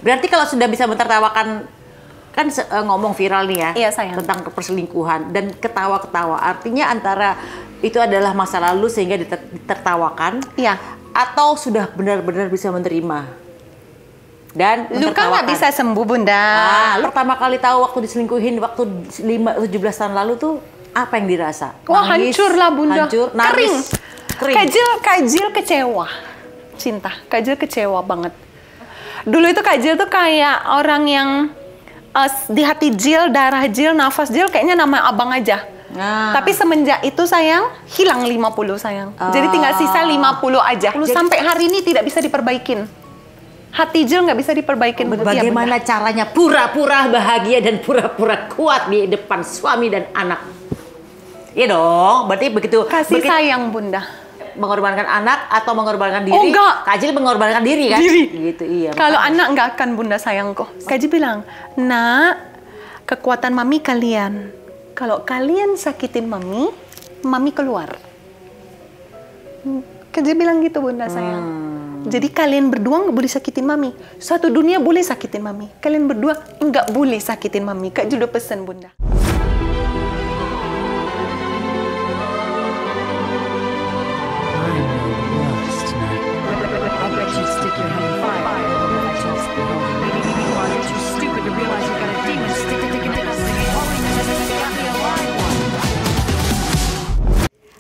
Berarti kalau sudah bisa mentertawakan, kan ngomong viral nih ya, iya, sayang, tentang perselingkuhan dan ketawa-ketawa. Artinya antara itu adalah masa lalu sehingga ditertawakan, iya, atau sudah benar-benar bisa menerima dan luka nggak bisa sembuh, Bunda. Pertama kali tahu waktu diselingkuhin waktu 17 tahun lalu tuh apa yang dirasa? Wah, hancur lah, Bunda. Hancur, nangis, kering. Kajil kecewa. Cinta, Kajil kecewa banget. Dulu itu Kajil tuh kayak orang yang di hati Jil, darah Jil, nafas Jil kayaknya nama abang aja. Tapi semenjak itu sayang, hilang 50 sayang. Jadi tinggal sisa 50 aja. Sampai hari ini tidak bisa diperbaikin. Hati Jil nggak bisa diperbaikin. Bagaimana caranya pura-pura bahagia dan pura-pura kuat di depan suami dan anak? Iya dong, berarti begitu. Sayang, Bunda. Mengorbankan anak atau mengorbankan diri? Oh, enggak. Kak Jil mengorbankan diri kan? Gitu, iya. Kalau anak nggak akan, Bunda sayangku. Kak Jil bilang, nak, kekuatan mami kalian. Kalau kalian sakitin mami, mami keluar. Kak Jil bilang gitu, Bunda sayang. Jadi kalian berdua nggak boleh sakitin mami. Satu dunia boleh sakitin mami. Kalian berdua nggak boleh sakitin mami. Kak Jil udah pesen, Bunda.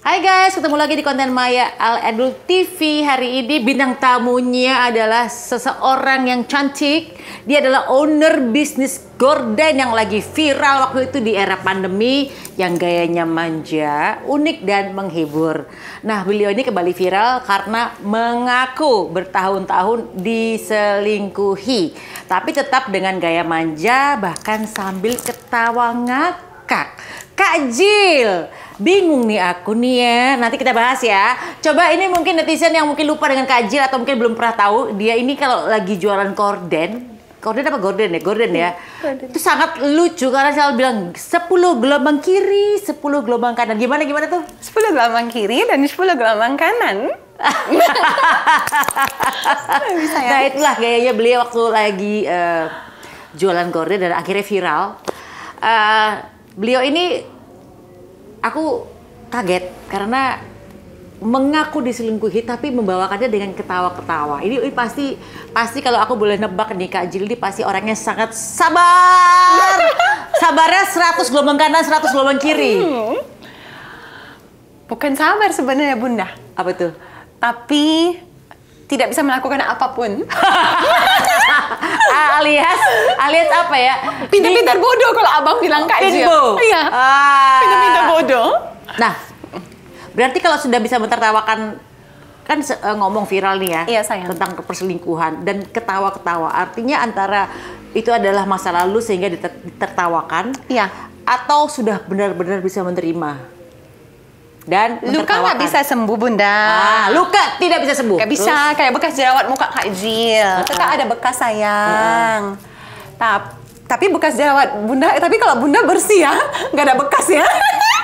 Hai guys, ketemu lagi di konten Maya Al Edul TV. Hari ini bintang tamunya adalah seseorang yang cantik. Dia adalah owner bisnis gorden yang lagi viral waktu itu di era pandemi, yang gayanya manja, unik dan menghibur. Nah, beliau ini kembali viral karena mengaku bertahun-tahun diselingkuhi, tapi tetap dengan gaya manja bahkan sambil ketawa ngakak. Kak Jil, bingung nih aku nih ya, nanti kita bahas ya. Coba ini mungkin netizen yang mungkin lupa dengan Kak Jil atau mungkin belum pernah tahu, dia ini kalau lagi jualan gorden apa gorden ya? Gorden ya. Itu sangat lucu karena selalu bilang 10 gelombang kiri, 10 gelombang kanan. Gimana tuh? 10 gelombang kiri dan 10 gelombang kanan. Nah, itulah gayanya beliau waktu lagi jualan gorden dan akhirnya viral. Beliau ini aku kaget karena mengaku diselingkuhi tapi membawakannya dengan ketawa-ketawa. Ini pasti kalau aku boleh nebak nih, Kak Jil ini pasti orangnya sangat sabar. Sabarnya 100 gelombang kanan, 100 gelombang kiri. Bukan sabar sebenarnya, Bunda. Apa tuh? Tapi tidak bisa melakukan apapun. alias apa ya? Pintar-pintar bodoh kalau abang bilang Kak Jil. Iya. Pintar-pintar bodoh. Nah, berarti kalau sudah bisa mentertawakan, kan ngomong viral nih ya, iya, sayang, tentang perselingkuhan dan ketawa-ketawa. Artinya antara itu adalah masa lalu sehingga ditertawakan, iya, atau sudah benar-benar bisa menerima dan luka nggak bisa sembuh, Bunda. Luka tidak bisa sembuh. Nggak bisa. Kayak bekas jerawat muka Kak Jil. Tetap ada bekas, sayang. Tapi bekas jerawat Bunda. Tapi kalau Bunda bersih ya, nggak ada bekas ya.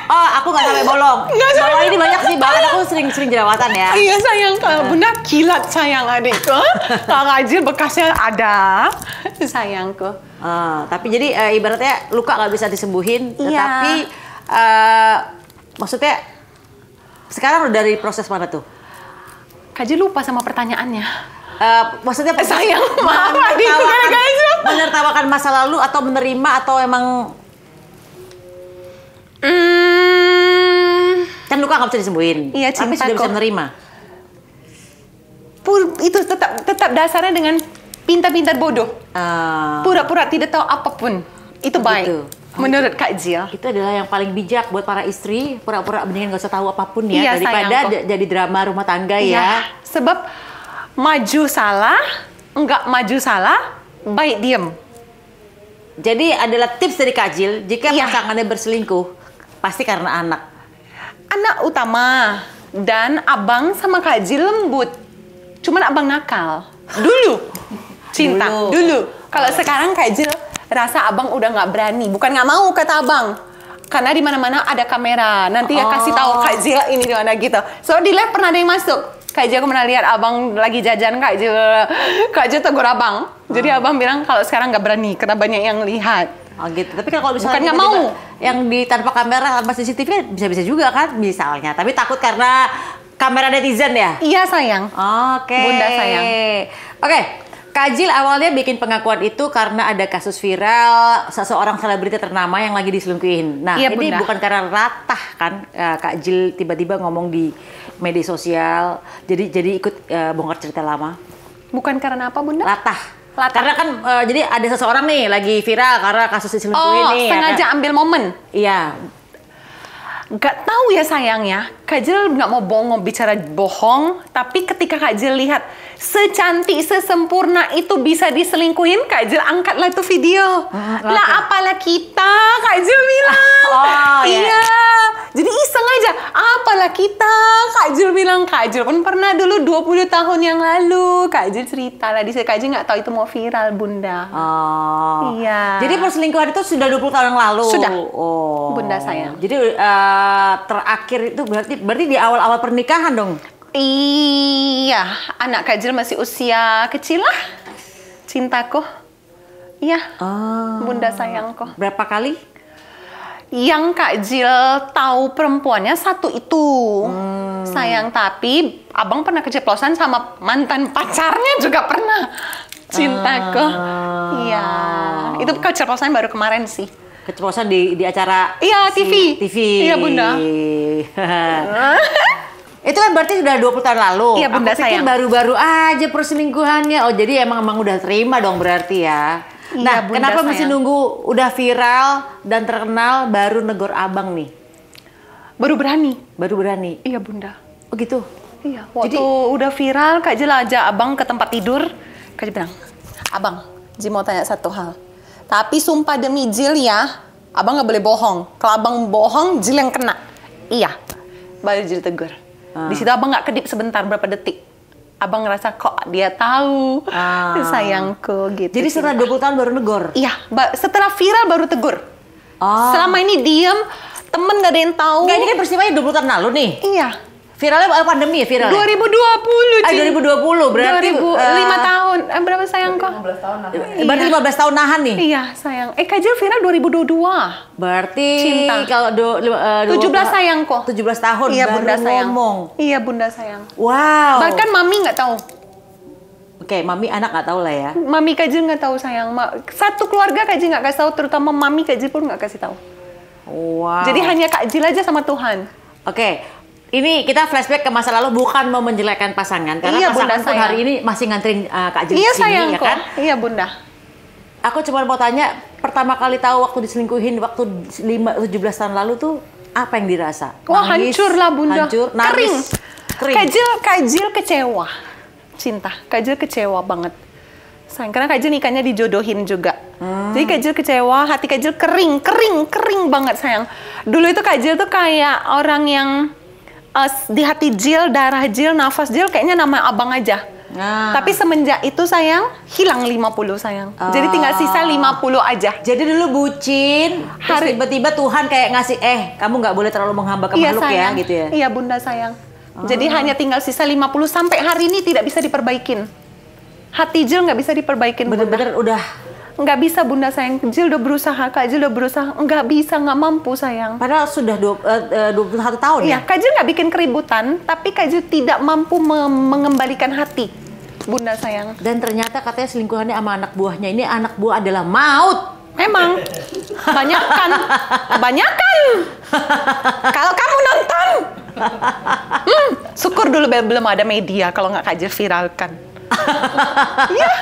Oh, aku nggak sampai bolong. Kalau ini banyak sih, bahkan aku sering jerawatan ya. Iya sayang, kalau Bunda kilat sayang adikku. Kalau Kak Jil bekasnya ada, sayangku. Tapi jadi ibaratnya luka nggak bisa disembuhin, tetapi maksudnya sekarang udah dari proses mana tuh? Kak Jil lupa sama pertanyaannya. Maksudnya sayang, maaf adikku, menertawakan masa lalu atau menerima atau emang kan luka nggak bisa disembuhin, iya, tapi sudah bisa menerima. Itu tetap dasarnya dengan pintar-pintar bodoh, pura-pura tidak tahu apapun. Itu baik. Gitu. Menurut Kak Jil, itu adalah yang paling bijak buat para istri, pura-pura mendingan nggak usah tahu apapun ya, daripada jadi drama rumah tangga ya. Sebab maju salah, nggak maju salah, baik diem. Jadi adalah tips dari Kak Jil, jika pasangannya berselingkuh, pasti karena anak. Anak utama, dan abang sama Kak Jil lembut. Cuman abang nakal. Dulu, cinta. Dulu. Kalau sekarang Kak Jil rasa abang udah nggak berani, bukan nggak mau kata abang, karena di mana-mana ada kamera, nanti ya kasih tahu Kak Jil ini di mana gitu. So di live pernah ada yang masuk, Kak Jil aku pernah lihat abang lagi jajan, Kak Jil tegur abang, Jadi abang bilang kalau sekarang nggak berani karena banyak yang lihat. Oh gitu. Tapi kalau misalnya Bukan nggak mau. yang di tanpa kamera, tanpa CCTV bisa-bisa juga kan misalnya. Tapi takut karena kamera netizen ya? Iya sayang. Oke. Bunda sayang. Oke. Kak Jill awalnya bikin pengakuan itu karena ada kasus viral seseorang selebriti ternama yang lagi diselingkuhin. Nah, iya, ini Bunda. bukan karena latah kan Kak Jill tiba-tiba ngomong di media sosial. Jadi ikut bongkar cerita lama. Bukan karena apa, Bunda? Latah. Latah. Karena kan jadi ada seseorang nih lagi viral karena kasus diselingkuhin nih. Sengaja ambil momen. Iya. Gak tahu ya sayang ya, Kak Jill nggak mau bohong, bicara bohong. Tapi ketika Kak Jill lihat secantik, sesempurna itu bisa diselingkuhin, Kak Jill angkatlah itu video. Lah apalah kita, Kak Jill bilang. Oh, iya. Jadi iseng aja, apalah kita, Kak Jill bilang. Kak Jill pun pernah dulu 20 tahun yang lalu. Kak Jill cerita lah, di Kak Jill nggak tahu itu mau viral, Bunda. Oh. Iya. Jadi perselingkuhan itu sudah 20 tahun yang lalu. Sudah. Oh. Bunda sayang. Jadi terakhir itu berarti di awal-awal pernikahan dong. Iya, anak Kak Jill masih usia kecil lah. Cintaku. Iya. Bunda sayangku. Berapa kali? Yang Kak Jill tahu perempuannya satu itu. Sayang, tapi abang pernah keceplosan sama mantan pacarnya juga pernah. Cintaku. Iya. Itu keceplosan baru kemarin sih. Keceplosan di acara Iya, TV. TV. Iya, Bunda. Itu kan berarti sudah 20 tahun lalu. Iya, Bunda Aku pikir sayang. baru-baru aja perselingkuhannya. Oh, jadi emang udah terima dong berarti ya. Iya, Nah, Bunda kenapa sayang. mesti nunggu udah viral dan terkenal baru negor abang nih? Baru berani. Baru berani. Iya, Bunda. Oh gitu. Iya, waktu udah viral, Kak Jill ajak abang ke tempat tidur. Kak Jill bilang, abang, Jill mau tanya satu hal. Tapi sumpah demi Jill ya, abang nggak boleh bohong. Kalau abang bohong, Jill yang kena. Iya, baru Jill tegur. Di situ abang nggak kedip sebentar, berapa detik. Abang ngerasa kok dia tahu, sayangku gitu. Jadi setelah 20 tahun baru negor? Iya, setelah viral baru tegur. Selama ini diem, temen nggak ada yang tahu. Enggak, ini kan peristiwanya 20 tahun lalu nih. Iya. Viralnya pandemi ya viralnya? 2020, Ci. 2020 berarti 5 tahun. Berapa sayang kok? 15 tahun lah. Berarti 15 tahun nahan nih? Iya sayang. Kak Jill viral 2022. Berarti Cinta. kalau 17 sayang kok. 17 tahun Iya baru bunda sayang. ngomong. Iya bunda sayang. Wow. Bahkan mami nggak tahu. Oke, mami anak nggak tahu lah ya. Mami Kak Jill nggak tahu sayang. Satu keluarga Kak Jill nggak kasih tahu, terutama mami Kak Jill pun nggak kasih tahu. Wow. Jadi hanya Kak Jill aja sama Tuhan. Oke. Ini kita flashback ke masa lalu, bukan mau menjelekkan pasangan karena Iya, pasangan Bunda pun sayang. hari ini masih nganterin Kak Jill Iya sini sayangku. ya kan. Iya bunda. Aku cuma mau tanya, pertama kali tahu waktu diselingkuhin waktu 17 tahun lalu tuh apa yang dirasa? Wah Nangis, hancur lah bunda. Hancur, Kering. nangis, kering. Kak Jill kecewa. Cinta. Kak Jill kecewa banget. Sayang, karena Kak Jill nikahnya dijodohin juga. Jadi Kak Jill kecewa, hati Kak Jill kering banget sayang. Dulu itu Kak Jill tuh kayak orang yang di hati Jill, darah Jill, nafas Jill kayaknya nama abang aja. Tapi semenjak itu sayang, hilang 50 sayang. Jadi tinggal sisa 50 aja. Jadi dulu bucin, terus tiba-tiba Tuhan kayak ngasih, kamu nggak boleh terlalu menghamba ke makhluk ya, sayang. gitu ya? Iya bunda sayang. Jadi hanya tinggal sisa 50 sampai hari ini tidak bisa diperbaikin. Hati Jill nggak bisa diperbaikin bunda. Bener-bener udah Nggak bisa bunda sayang. Jill udah berusaha, Kak Jill udah berusaha. Nggak bisa, nggak mampu sayang. padahal sudah 21 tahun Iya, ya? Kak Jill nggak bikin keributan, tapi Kak Jill tidak mampu mengembalikan hati. Bunda sayang. Dan ternyata katanya selingkuhannya sama anak buahnya. Ini anak buah adalah maut. Memang. Kebanyakan. Kalau kamu nonton. Syukur dulu belum ada media kalau nggak Kak Jill viralkan. Iya,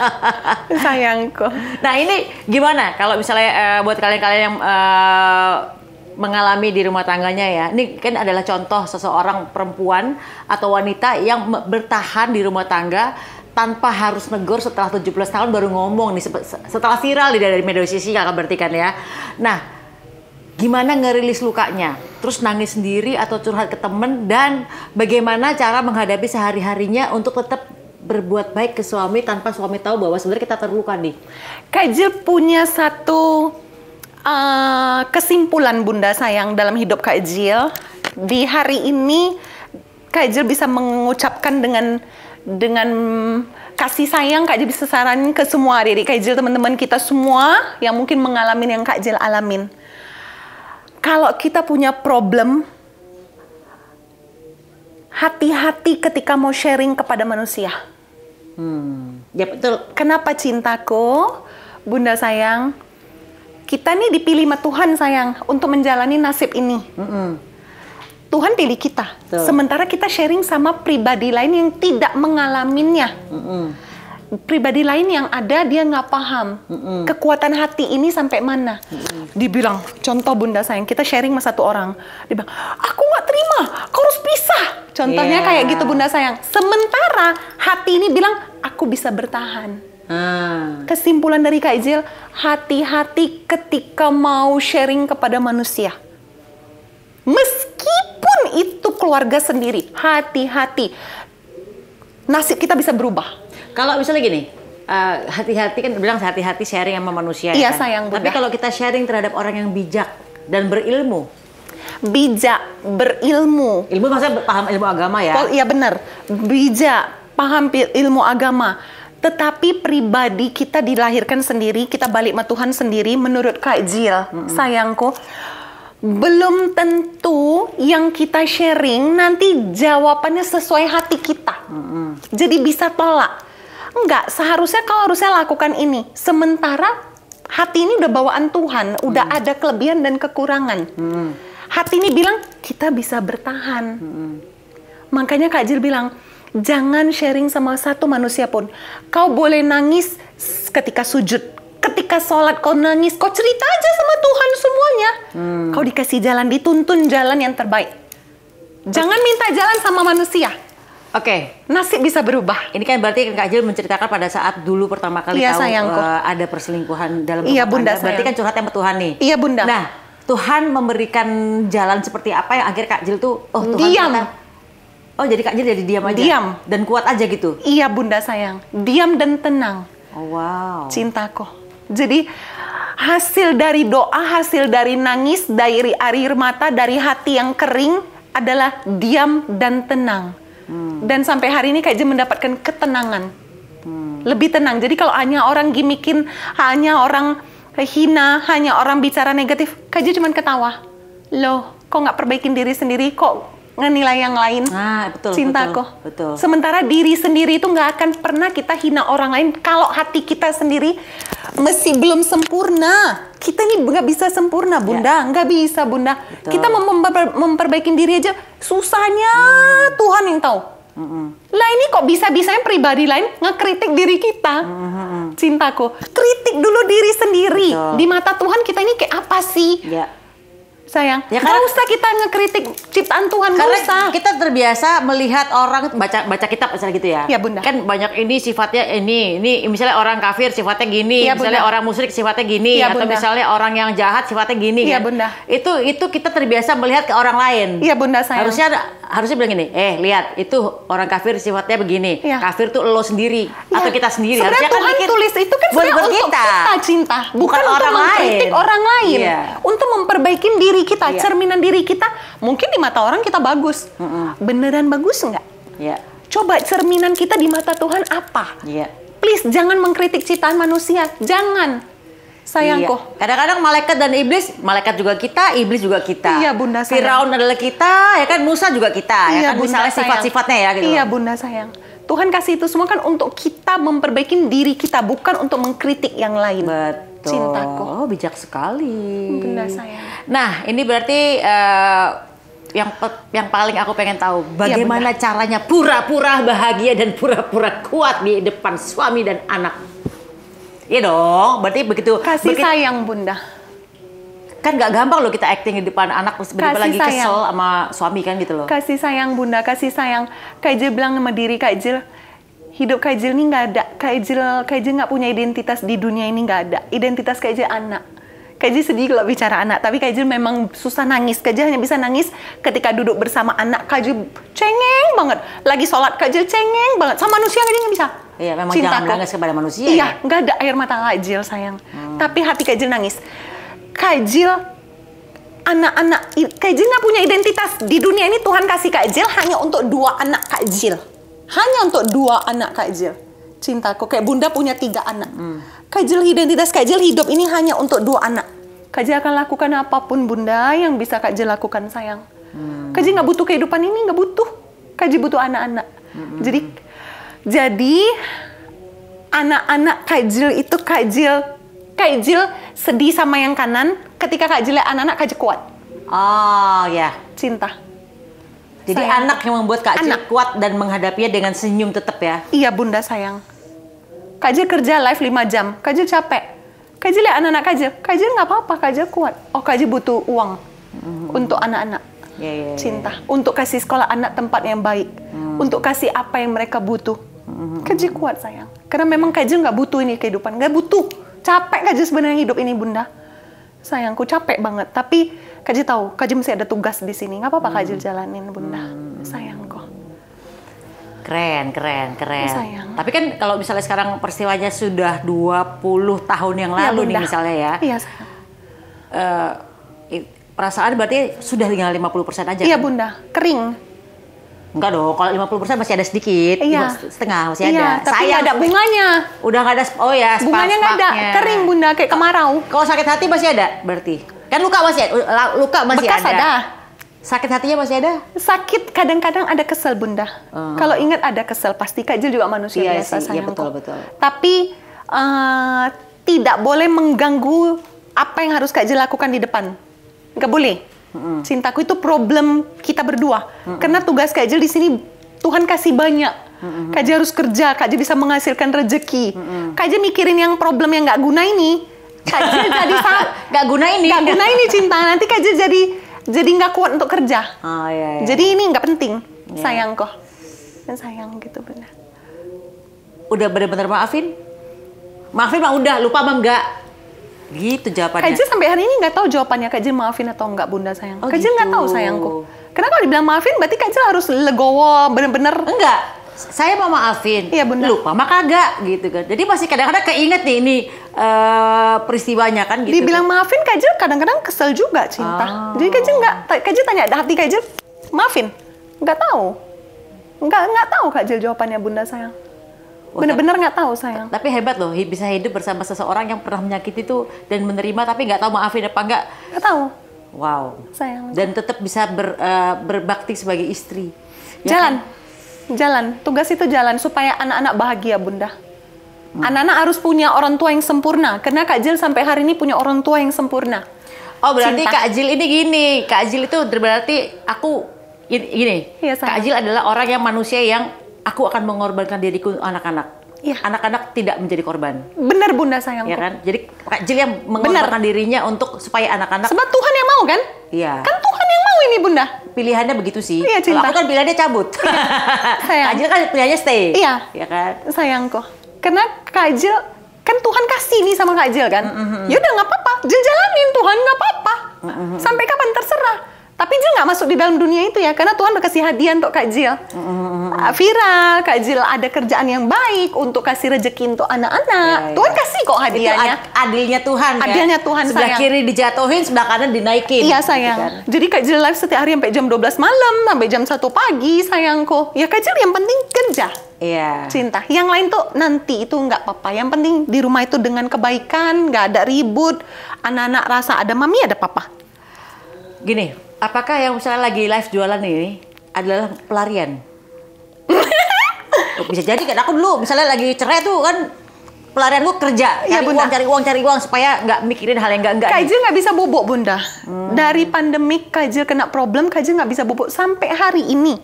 sayangku. Nah ini gimana kalau misalnya buat kalian-kalian yang mengalami di rumah tangganya ya. Ini kan adalah contoh seseorang perempuan atau wanita yang bertahan di rumah tangga tanpa harus negor setelah 17 tahun baru ngomong nih setelah viral dari media sosial berarti kan ya. Nah, gimana ngerilis lukanya? Terus nangis sendiri atau curhat ke temen, dan bagaimana cara menghadapi sehari-harinya untuk tetap berbuat baik ke suami tanpa suami tahu bahwa sebenarnya kita terluka nih. Kak Jill punya satu kesimpulan bunda sayang dalam hidup Kak Jill. Di hari ini Kak Jill bisa mengucapkan dengan kasih sayang Kak Jill bisa saranin ke semua adik-adik Kak Jill, teman-teman kita semua yang mungkin mengalami yang Kak Jill alamin. Kalau kita punya problem, hati-hati ketika mau sharing kepada manusia. Ya betul. Kenapa cintaku, Bunda sayang? Kita nih dipilih sama Tuhan sayang untuk menjalani nasib ini. Tuhan pilih kita. Betul. Sementara kita sharing sama pribadi lain yang tidak mengalaminya. Pribadi lain yang ada dia nggak paham kekuatan hati ini sampai mana. Dibilang, contoh Bunda sayang, kita sharing sama satu orang, dia bilang, aku nggak terima, kau harus pisah. Contohnya kayak gitu Bunda sayang. Sementara hati ini bilang, aku bisa bertahan. Kesimpulan dari Kak Jill, hati-hati ketika mau sharing kepada manusia. Meskipun itu keluarga sendiri, hati-hati. Nasib kita bisa berubah. Kalau misalnya gini, hati-hati kan bilang hati-hati sharing sama manusia. Iya ya kan? sayang Bunda. Tapi kalau kita sharing terhadap orang yang bijak dan berilmu. Bijak, berilmu. Ilmu maksudnya paham ilmu agama ya? Iya benar. Bijak, paham ilmu agama. Tetapi pribadi kita dilahirkan sendiri, kita balik sama Tuhan sendiri. Menurut Kak Jill, sayangku, belum tentu yang kita sharing nanti jawabannya sesuai hati kita. Jadi bisa tolak. Enggak, seharusnya kau harusnya lakukan ini. Sementara hati ini udah bawaan Tuhan, udah ada kelebihan dan kekurangan. Hati ini bilang, kita bisa bertahan. Makanya Kak Jill bilang, jangan sharing sama satu manusia pun. Kau boleh nangis ketika sujud. Ketika sholat kau nangis, kau cerita aja sama Tuhan semuanya. Kau dikasih jalan, dituntun jalan yang terbaik. Jangan minta jalan sama manusia. Oke. Nasib bisa berubah. Ini kan berarti Kak Jill menceritakan pada saat dulu pertama kali tahu ada perselingkuhan dalam rumah Bunda, tangga. Berarti kan curhatnya sama Tuhan nih. Iya Bunda. Nah, Tuhan memberikan jalan seperti apa yang akhirnya Kak Jill tuh, oh Tuhan diam. Oh jadi Kak Jill jadi diam aja? Diam. Dan kuat aja gitu? Iya Bunda sayang. Diam dan tenang. Oh wow. Cintaku. Jadi hasil dari doa, hasil dari nangis, dari air mata, dari hati yang kering adalah diam dan tenang. Dan sampai hari ini Kak Jill mendapatkan ketenangan. Lebih tenang. Jadi kalau hanya orang gimikin, hanya orang hina, hanya orang bicara negatif, Kak Jill cuma ketawa. Loh, kok nggak perbaikin diri sendiri, kok ngenilai yang lain? Betul. Cintaku. Betul. Sementara diri sendiri itu nggak akan pernah kita hina orang lain kalau hati kita sendiri masih belum sempurna. Kita ini nggak bisa sempurna, Bunda. Nggak bisa, Bunda. Betul. Kita memperbaikin diri aja susahnya Tuhan yang tahu. Lah ini kok bisa-bisanya pribadi lain ngekritik diri kita. Cintaku, kritik dulu diri sendiri. Betul. Di mata Tuhan kita ini kayak apa sih? Ya. Sayang, Ya, nggak usah kita ngekritik ciptaan Tuhan, nggak usah. Karena kita terbiasa melihat orang baca kitab misalnya gitu ya. Iya Bunda. Kan banyak ini sifatnya ini misalnya orang kafir sifatnya gini, Iya, misalnya Bunda. orang musyrik sifatnya gini, Iya, atau Bunda. misalnya orang yang jahat sifatnya gini Iya, kan. Bunda. Itu kita terbiasa melihat ke orang lain. Iya Bunda sayang. Harusnya bilang gini, lihat itu orang kafir sifatnya begini. Iya. Kafir tuh lo sendiri atau kita sendiri. Sebenarnya Harusnya Tuhan mikir tulis itu kan buat sebenarnya untuk kita cinta, bukan untuk orang mengkritik lain. orang lain. Iya. Untuk memperbaiki diri kita, Iya. cerminan diri kita. Mungkin di mata orang kita bagus, beneran bagus nggak? Iya. Coba cerminan kita di mata Tuhan apa? Iya. Please jangan mengkritik ciptaan manusia, jangan. Sayangku. Iya. Kadang-kadang malaikat dan iblis, malaikat juga kita, iblis juga kita. Iya, Bunda sayang. Firaun adalah kita, ya kan Musa juga kita, ya kan Bunda misalnya sayang. sifat-sifatnya ya gitu. Iya Bunda sayang. Tuhan kasih itu semua kan untuk kita memperbaiki diri kita, bukan untuk mengkritik yang lain. Betul. Cintaku. Oh, bijak sekali. Bunda sayang. Nah, ini berarti yang paling aku pengen tahu, bagaimana caranya pura-pura bahagia dan pura-pura kuat di depan suami dan anak. Iya dong, berarti begitu. Kasih sayang Bunda. Kan nggak gampang loh kita acting di depan anak begitu lagi sayang. kesel sama suami kan gitu loh. Kasih sayang Bunda, kasih sayang. Kak Jill bilang sama diri Kak Jill, hidup Kak Jill ini nggak ada. Kak Jill nggak punya identitas di dunia ini, nggak ada. Identitas Kak Jill anak. Kak Jill sedih kalau bicara anak, tapi Kak Jill memang susah nangis. Kak Jill hanya bisa nangis ketika duduk bersama anak. Kak Jill cengeng banget. Lagi sholat Kak Jill cengeng banget. Sama manusia Kak Jill nggak bisa. Iya, memang jangan menangis kepada manusia. Iya, ya? nggak ada air mata Kak Jill sayang. Tapi hati Kak Jill nangis. Kak Jill, anak-anak, Kak Jill nggak punya identitas. Di dunia ini Tuhan kasih Kak Jill hanya untuk 2 anak Kak Jill. Hanya untuk 2 anak Kak Jill. Cintaku, kayak Bunda punya 3 anak. Kajil identitas Kajil hidup ini hanya untuk 2 anak. Kajil akan lakukan apapun Bunda yang bisa Kajil lakukan sayang. Kajil nggak butuh kehidupan ini, nggak butuh. Kajil butuh anak-anak. Jadi anak-anak Kajil itu Kajil sedih sama yang kanan. Ketika Kajil lihat anak-anak, Kajil kuat. Oh ya. Cinta. Jadi sayang. anak yang membuat Kak Jil kuat dan menghadapinya dengan senyum tetap ya? Iya Bunda sayang. Kak Jil kerja live 5 jam. Kak Jil capek. Kak Jil lihat anak-anak Kak Jil. Kak Jil nggak apa-apa, Kak Jil kuat. Oh Kak Jil butuh uang untuk anak-anak. Cinta. Untuk kasih sekolah anak tempat yang baik. Untuk kasih apa yang mereka butuh. Kak Jil kuat sayang. Karena memang Kak Jil nggak butuh ini kehidupan. Nggak butuh. Capek Kak Jil sebenarnya hidup ini Bunda. Sayangku capek banget. Tapi Kak Jil tahu, Kak Jil masih ada tugas di sini. Nggak apa-apa Kak Jil jalanin Bunda. Sayangku. Keren. Sayang. Tapi kan kalau misalnya sekarang peristiwanya sudah 20 tahun yang lalu nih misalnya ya. Iya sayang. Perasaan berarti sudah tinggal 50% aja. Iya kan? Bunda, kering. Enggak dong, kalau 50% masih ada sedikit. Iya. Setengah masih Iya, ada. tapi nggak ada bunganya. Udah nggak ada, oh ya Bunganya nggak ada, kering Bunda, kayak kemarau. Kalau sakit hati masih ada berarti? Kan luka masih Bekas ada. Sakit hatinya masih ada? Sakit kadang-kadang ada kesel Bunda. Kalau ingat ada kesel, pasti Kak Jil juga manusia biasa sayang. Iya betul. Tapi tidak boleh mengganggu apa yang harus Kak Jil lakukan di depan. Nggak boleh. Cintaku itu problem kita berdua. Karena tugas Kak Jil di sini Tuhan kasih banyak. Kak Jil harus kerja, Kak Jil bisa menghasilkan rezeki. Kak Jil mikirin yang problem yang nggak guna ini. Kak Jil jadi nggak guna ini cinta. Nanti Kak Jil jadi nggak kuat untuk kerja. Iya. Jadi ini nggak penting, sayang kok. Dan sayang gitu benar. Udah benar-benar maafin mah udah, lupa mah enggak. Gitu jawabannya. Kak Jil sampai hari ini nggak tahu jawabannya Kak Jil maafin atau enggak Bunda sayang. Oh, Kak Jil nggak tahu sayangku. Karena kalau dibilang maafin berarti Kak Jil harus legowo bener-bener. Enggak. Saya mau maafin. Iya Bunda. Lupa mah kagak gitu kan. Jadi masih kadang-kadang keinget nih ini peristiwanya kan gitu. Dibilang maafin Kak Jil kadang-kadang kesel juga cinta. Jadi Kak Jil Kak Jil tanya hati Kak Jil maafin. Nggak tahu. Nggak tahu Kak Jil jawabannya Bunda sayang. Bener-bener nggak tahu sayang. Tapi hebat loh, bisa hidup bersama seseorang yang pernah menyakiti itu dan menerima tapi nggak tahu maafin apa enggak. Nggak tahu. Wow. Sayang. Dan tetap bisa berbakti sebagai istri. Ya jalan. Tugas itu jalan supaya anak-anak bahagia Bunda. Anak-anak harus punya orang tua yang sempurna. Karena Kak Jil sampai hari ini punya orang tua yang sempurna. Oh berarti Cinta. Kak Jil ini gini. Kak Jil itu berarti aku gini. Iya, Kak Jil adalah orang yang manusia yang aku akan mengorbankan diriku anak-anak. Iya. Anak-anak tidak menjadi korban. Bener Bunda sayangku. Ya kan? Jadi Kak Jil yang mengorbankan dirinya untuk supaya anak-anak. Sebab Tuhan yang mau kan? Iya. Kan Tuhan yang mau ini Bunda. Pilihannya begitu sih. Iya, Kalau cinta. aku kan pilihannya cabut. Sayang. Kak Jil kan pilihannya stay. Iya. Ya kan? Sayangku. Karena Kak Jil, kan Tuhan kasih nih sama Kak Jil kan. Yaudah nggak apa-apa. Jil jalanin Tuhan nggak apa-apa. Sampai kapan terserah. Tapi Jil nggak masuk di dalam dunia itu ya. Karena Tuhan udah kasih hadiah untuk Kak Jil. Viral, Kak Jil ada kerjaan yang baik untuk kasih rezeki untuk anak-anak. Tuhan kasih kok hadiahnya. Itu adilnya Tuhan kan? Adilnya Tuhan sebelah sayang. kiri dijatuhin, sebelah kanan dinaikin. Iya gitu sayang. kan? Jadi Kak Jil live setiap hari sampai jam 12 malam, sampai jam 1 pagi sayangku. Ya Kak Jil yang penting kerja. Iya. Cinta. Yang lain tuh nanti itu nggak apa-apa. Yang penting di rumah itu dengan kebaikan, nggak ada ribut. Anak-anak rasa ada mami, ada papa. Gini, apakah yang misalnya lagi live jualan ini adalah pelarian? Bisa jadi kan aku dulu misalnya lagi cerai tuh kan pelarian gue kerja, Iya, cari uang supaya nggak mikirin hal yang enggak. Kak Jil nggak bisa bobok Bunda. Dari pandemik Kak Jil kena problem, Kak Jil nggak bisa bobok sampai hari ini.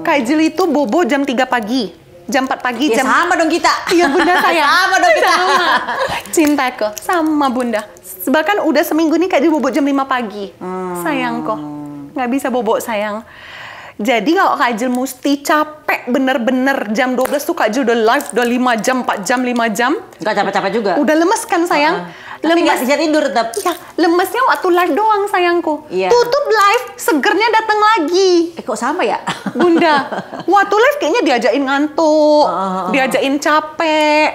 Kak Jil itu bobo jam 3 pagi, jam 4 pagi, Ya jam sama dong kita. Iya Bunda sayang. Sama dong kita. Sama. Cintaku, sama Bunda. Bahkan udah seminggu nih Kak Jil bobok jam 5 pagi. Sayangku, nggak bisa bobok sayang. Jadi kalau Kak Jil mesti capek bener-bener jam 12 tuh Kak Jil udah live udah 5 jam, 4 jam, 5 jam. Nggak capek-capek juga. Udah lemes kan sayang? Tapi nggak bisa tidur tetap. Ya, lemesnya waktu live doang sayangku. Iya. Tutup live, segernya datang lagi. Kok sama ya? Bunda, waktu live kayaknya diajain ngantuk, diajain capek.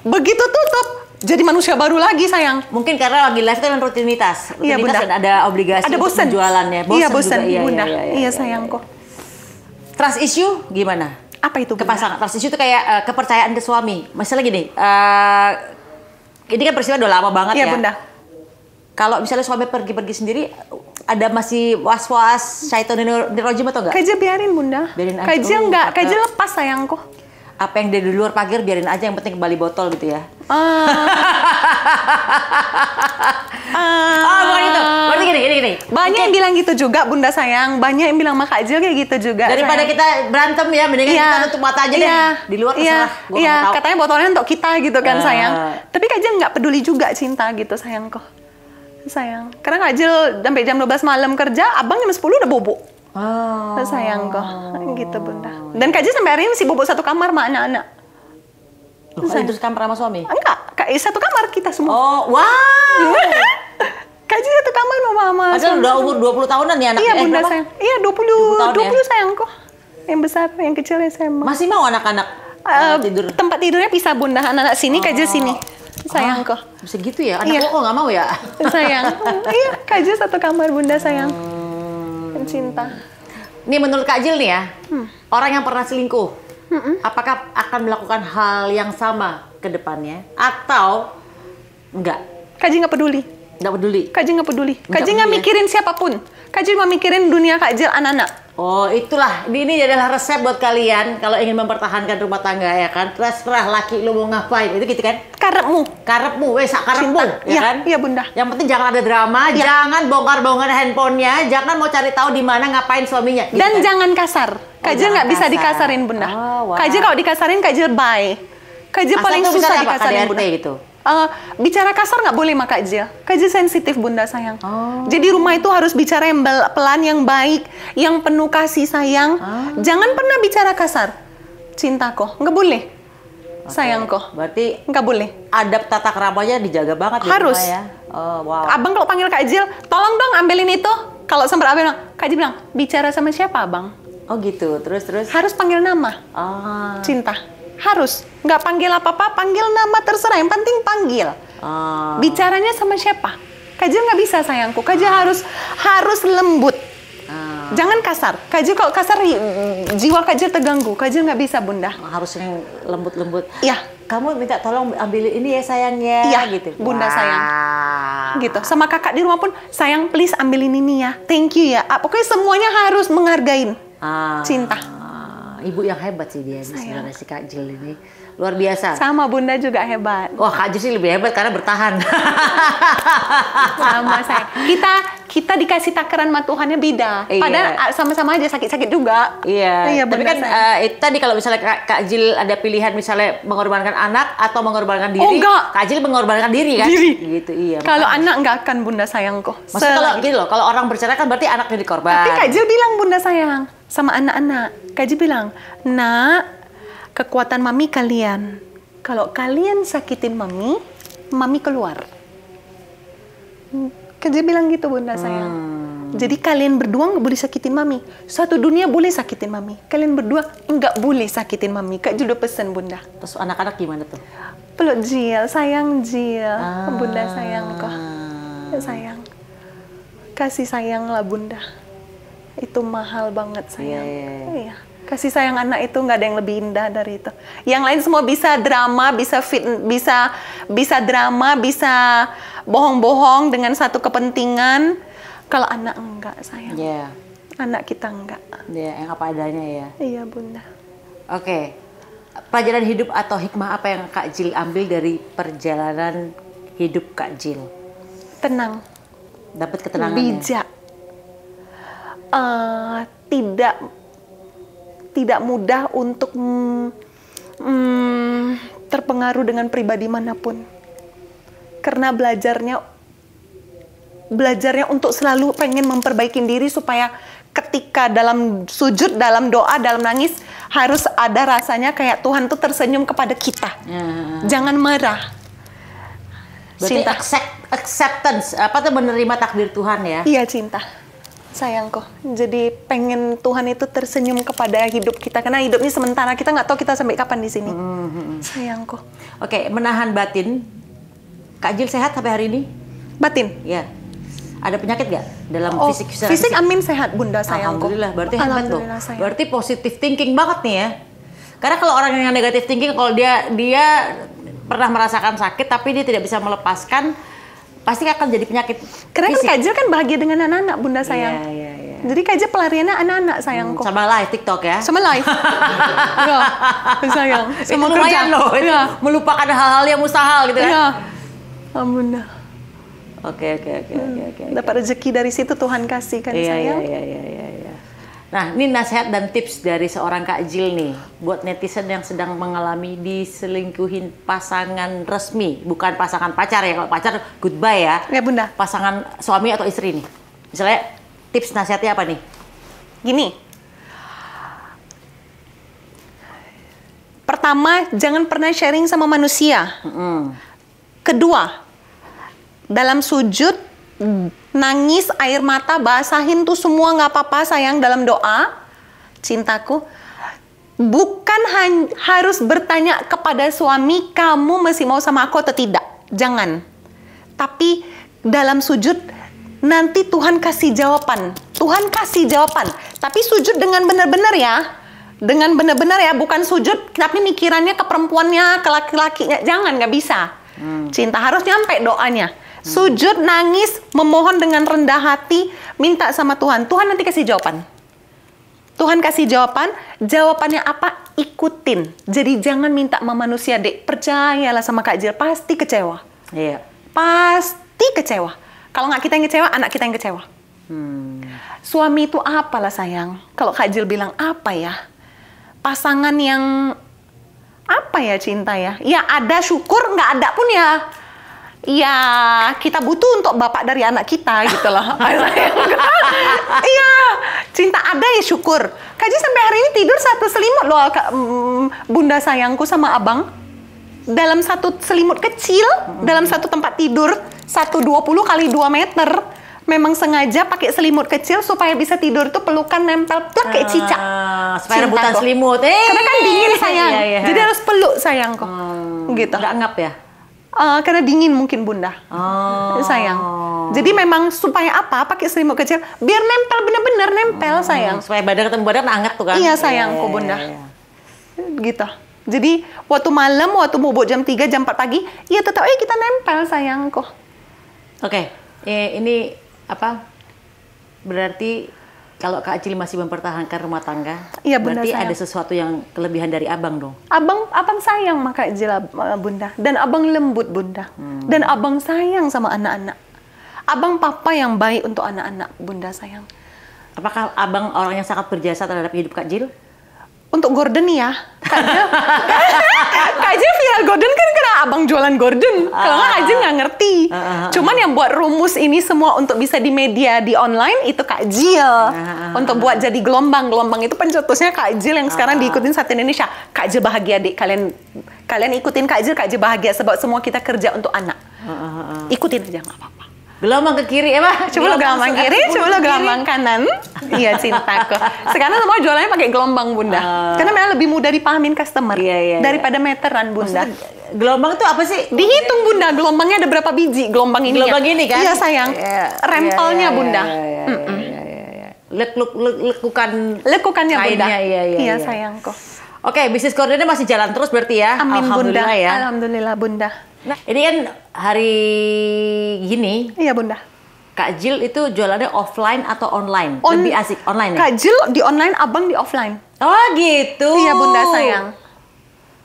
Begitu tutup, jadi manusia baru lagi sayang. Mungkin karena lagi live itu kan rutinitas. Iya, Bunda. Dan ada obligasi Ada untuk bosan. penjualannya. Iya bosan juga. Bunda. Iya, Iya sayangku. Trust issue gimana? Apa itu, ke Bunda? pasangan? Trust issue itu kayak kepercayaan ke suami. Misalnya gini, ini kan peristiwa udah lama banget Iya, ya. Bunda. Kalau misalnya suami pergi-pergi sendiri, ada masih was-was syaiton nirojim atau enggak? Kajil biarin, Bunda. Biarin aja. Kajil Oh, enggak, kata- Kajil lepas sayangku. Apa yang dari luar pagar biarin aja, yang penting kembali botol gitu ya. Bukan itu. Berarti gini. Banyak yang bilang gitu juga, Bunda sayang. Banyak yang bilang sama Kajil kayak gitu juga. Daripada sayang. kita berantem ya, mendingan kita tutup mata aja deh. Di luar terserah. Gua Iya, nggak tahu. katanya botolnya untuk kita gitu kan, Ah. sayang. Tapi Kajil nggak peduli juga cinta gitu, sayangku. Sayang. Karena Kajil sampai jam 12 malam kerja, abang jam 10 udah bobo. Oh. Sayang kok, gitu Bunda. Dan Kajil sampai hari ini masih bobo satu kamar sama anak-anak. Loh, itu kamar sama suami? Enggak, satu kamar kita semua. Oh, wow. Kajil satu kamar sama Padahal udah umur 20 tahunan ya anaknya. Iya Bunda berapa? sayang. Iya 20 tahun 20 ya? sayangku. Yang besar, yang kecil SMA. Masih mau anak-anak tidur? Tempat tidurnya pisah Bunda, anak-anak sini, Kajil sini. Sayangku. Bisa gitu ya? Anak Iya. lo kok nggak mau ya? Sayang. Iya, Kajil satu kamar Bunda sayang. Cinta. Nih menurut Kak Jil nih ya, orang yang pernah selingkuh, apakah akan melakukan hal yang sama ke depannya? Atau enggak? Kajil nggak peduli. Nggak peduli? Kajil nggak peduli. Nggak Kajil nggak peduli ya? mikirin siapapun. Kajil mau mikirin dunia Kajil anak-anak. Oh itulah, ini adalah resep buat kalian kalau ingin mempertahankan rumah tangga ya kan. Terserah laki lu mau ngapain, itu gitu kan. Karepmu. Karepmu, sak karepmu, Cinta. ya Iya, kan? iya, Bunda. Yang penting jangan ada drama, Iya. jangan bongkar-bongkar handphonenya, jangan mau cari tahu di mana ngapain suaminya. Gitu Dan kan? jangan kasar. Kajil jangan nggak bisa kasar. dikasarin Bunda. Oh, wow. Kajil kalau dikasarin Kajil bye. Kajil Asal paling tuh susah misalnya apa, dikasarin KDRT Bunda. gitu? Bicara kasar nggak boleh sama Kajil. Kajil sensitif Bunda sayang. Oh. Jadi rumah itu harus bicara yang pelan, yang baik, yang penuh kasih sayang. Jangan pernah bicara kasar. Cintaku, nggak boleh. Sayangku, Berarti nggak boleh. adab tata keramanya dijaga banget di Harus. rumah ya. Oh, wow. Abang kalau panggil Kajil, tolong dong ambilin itu. Kalau sampai abang bilang, Kajil bilang, bicara sama siapa abang? Oh gitu. Terus. Harus panggil nama. Ah. Cinta. Harus. Nggak panggil apa-apa, panggil nama terserah. Yang penting panggil. Ah. Bicaranya sama siapa? Kajil nggak bisa sayangku. Kajil harus lembut. Ah. Jangan kasar. Kajil kalau kasar, jiwa Kajil terganggu. Kajil nggak bisa Bunda. Harus yang lembut-lembut. Iya. Kamu minta tolong ambilin ini ya sayangnya. Iya, gitu. Bunda sayang. Wah. Gitu. Sama kakak di rumah pun, sayang please ambilin ini ya. Thank you ya. Pokoknya semuanya harus menghargain. Ah. Cinta. Ibu yang hebat sih dia sebenarnya si Kak Jil ini. Luar biasa. Sama Bunda juga hebat. Wah, Kak Jil sih lebih hebat karena bertahan. Sama saya. Kita dikasih takaran sama Tuhannya beda. Iya. Padahal sama-sama aja sakit-sakit juga. Iya, tapi Bunda kan sayang. itu tadi kalau misalnya Kak Jil ada pilihan misalnya mengorbankan anak atau mengorbankan diri, Oh, enggak. Kak Jil mengorbankan diri kan? Diri. Gitu, iya. Kalau makanya. anak nggak akan Bunda sayangku. Maksudnya kalau gini loh, kalau orang bercerai kan berarti anaknya dikorban. Tapi Kak Jil bilang Bunda sayang sama anak-anak. Kak Jil bilang, nak, kekuatan mami kalian. Kalau kalian sakitin mami, mami keluar. Kak Jil bilang gitu Bunda sayang. Jadi kalian berdua nggak boleh sakitin mami. Satu dunia boleh sakitin mami. Kalian berdua nggak boleh sakitin mami. Kak Jil udah pesen Bunda. Terus anak-anak gimana tuh? Peluk Jil, sayang Jil. Bunda sayang kok. Sayang. Kasih sayang lah Bunda. Itu mahal banget sayang. Iya. Kasih sayang anak itu nggak ada yang lebih indah dari itu. Yang lain semua bisa drama, bisa drama, bisa bohong-bohong dengan satu kepentingan. Kalau anak enggak sayang. Iya. Anak kita enggak. Iya, yang apa adanya ya. Iya Bunda. Oke. Pelajaran hidup atau hikmah apa yang Kak Jil ambil dari perjalanan hidup Kak Jil? Tenang. Dapat ketenangan ya? Bijak. Tidak mudah untuk terpengaruh dengan pribadi manapun. Karena belajarnya untuk selalu pengen memperbaiki diri supaya ketika dalam sujud, dalam doa, dalam nangis harus ada rasanya kayak Tuhan tuh tersenyum kepada kita. Jangan marah. Berarti Cinta. acceptance, apa tuh menerima takdir Tuhan ya? Iya cinta. Sayangku. Jadi pengen Tuhan itu tersenyum kepada hidup kita. Karena hidup ini sementara. Kita nggak tahu kita sampai kapan di sini. Sayangku. Oke, menahan batin. Kak Jil sehat sampai hari ini? Batin. Ya. Ada penyakit nggak dalam fisik? Fisik amin sehat Bunda sayangku. Alhamdulillah, berarti hebat dong. Alhamdulillah, sayang. Berarti positive thinking banget nih ya. Karena kalau orang yang negatif thinking, kalau dia pernah merasakan sakit tapi dia tidak bisa melepaskan, pasti akan jadi penyakit Karena fisik. kan Kak Jill kan bahagia dengan anak-anak, Bunda sayang. Iya. Jadi Kak Jill pelariannya anak-anak sayangku. Sama live TikTok ya. Sama live. Ya, sayang. Sama Itu lumayan kerja. loh. Ya. Melupakan hal-hal yang mustahil gitu kan. Ya. Bunda. Oke. Dapat rezeki dari situ Tuhan kasih kan sayang. Iya. Nah, ini nasihat dan tips dari seorang Kak Jill nih buat netizen yang sedang mengalami diselingkuhin pasangan resmi, bukan pasangan pacar ya. Kalau pacar goodbye ya. Ya Bunda. Pasangan suami atau istri nih. Misalnya tips nasihatnya apa nih? Gini. Pertama, jangan pernah sharing sama manusia. Kedua, dalam sujud, nangis, air mata, basahin tuh semua nggak apa-apa sayang dalam doa. Cintaku, bukan harus bertanya kepada suami, kamu masih mau sama aku atau tidak. Jangan. Tapi dalam sujud, nanti Tuhan kasih jawaban. Tuhan kasih jawaban. Tapi sujud dengan benar-benar ya. Dengan benar-benar ya, bukan sujud tapi mikirannya ke perempuannya, ke laki-lakinya. Jangan, nggak bisa. Cinta harus nyampe doanya. Sujud, nangis, memohon dengan rendah hati, minta sama Tuhan. Tuhan nanti kasih jawaban. Tuhan kasih jawaban. Jawabannya apa? Ikutin. Jadi jangan minta sama manusia, Dek. Percayalah sama Kak Jill, pasti kecewa. Iya. Pasti kecewa. Kalau nggak kita yang kecewa, anak kita yang kecewa. Suami itu apalah sayang? Kalau Kak Jill bilang apa ya? Pasangan yang apa ya cinta ya? Ya ada syukur, nggak ada pun ya. Ya kita butuh untuk bapak dari anak kita gitu loh. Iya, cinta ada ya syukur. Kak Jill sampai hari ini tidur satu selimut loh, Bunda sayangku sama abang. Dalam satu selimut kecil, dalam satu tempat tidur 120 kali 2 meter. Memang sengaja pakai selimut kecil supaya bisa tidur tuh pelukan nempel tuh kayak cicak. Supaya rebutan Cintaku. selimut. Karena kan dingin sayang. Iya. Jadi harus peluk sayangku. Gitu. Nggak ngap ya? Karena dingin mungkin Bunda. Sayang. Jadi memang supaya apa? Pakai selimut kecil biar nempel, bener-bener nempel sayang. Supaya badan ketemu badan hangat tuh kan? Iya sayangku Bunda. Gitu. Jadi waktu malam, waktu bobok jam 3, jam 4 pagi, ya tetap aja kita nempel sayangku. Oke. Ini apa? Berarti kalau Kak Jill masih mempertahankan rumah tangga, Iya, Bunda, berarti sayang. ada sesuatu yang kelebihan dari abang dong. Abang sayang sama Kak Jill, Bunda. Dan abang lembut Bunda. Dan abang sayang sama anak-anak. Abang papa yang baik untuk anak-anak Bunda sayang. Apakah abang orang yang sangat berjasa terhadap hidup Kak Jill? Untuk Gordon ya, Kak Jill viral Gordon kan karena abang jualan Gordon. Kalau nggak Kak Jill nggak ngerti. Cuman yang buat rumus ini semua untuk bisa di media, di online itu Kak Jill. Untuk buat jadi gelombang itu pencetusnya Kak Jill yang sekarang diikutin satu Indonesia. Kak Jill bahagia Dek, kalian ikutin Kak Jill bahagia sebab semua kita kerja untuk anak. Ikutin aja nggak apa-apa. Gelombang ke kiri ya, Pak? Coba lo gelombang kiri, coba lo gelombang kanan. Iya cintaku. Sekarang semua jualannya pakai gelombang Bunda. Karena memang lebih mudah dipahamin customer daripada meteran Bunda. Maksudnya, gelombang itu apa sih? Dihitung Bunda, gelombangnya ada berapa biji gelombang ini. Gelombang ini kan? Iya sayang. Rempelnya Bunda. Lekukannya Bunda. Iya sayangku. Oke, bisnis Gordonnya masih jalan terus berarti ya? Amin Bunda. Alhamdulillah ya. Alhamdulillah Bunda. Nah, ini kan hari gini, Iya Bunda. Kak Jill itu jualannya offline atau online? Lebih asik online ya? Kak Jill di online, abang di offline. Oh gitu. Iya Bunda sayang.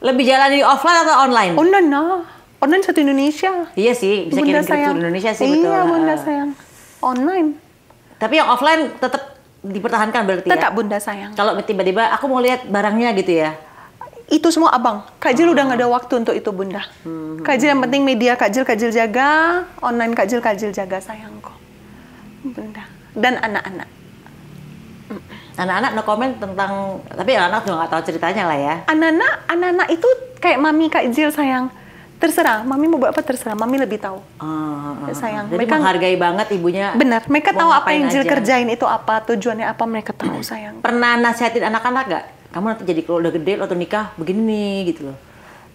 Lebih jalan di offline atau online? Online nah. Online satu Indonesia. Iya sih, bisa Bunda kirim ke sayang. Indonesia sih betul. Iya Bunda sayang. Online. Tapi yang offline tetap dipertahankan berarti ya? Tetap Bunda sayang. Kalau tiba-tiba aku mau lihat barangnya gitu ya? Itu semua abang. Kak Jill udah nggak ada waktu untuk itu Bunda. Kak Jill yang penting media Kak Jill jaga, online Kak Jill jaga sayangku. Bunda. Dan anak-anak. Anak-anak no comment tentang, tapi anak-anak juga nggak tahu ceritanya lah ya. Anak-anak itu kayak mami Kak Jill sayang. Terserah, mami mau buat apa terserah, mami lebih tahu. Sayang. Jadi mereka menghargai banget ibunya. Benar, mereka mau tahu apa yang ngapain Jill aja. kerjain itu apa, tujuannya apa mereka tahu sayang. Pernah nasihatin anak-anak gak? Kamu nanti jadi kalau udah gede atau nikah begini nih gitu loh.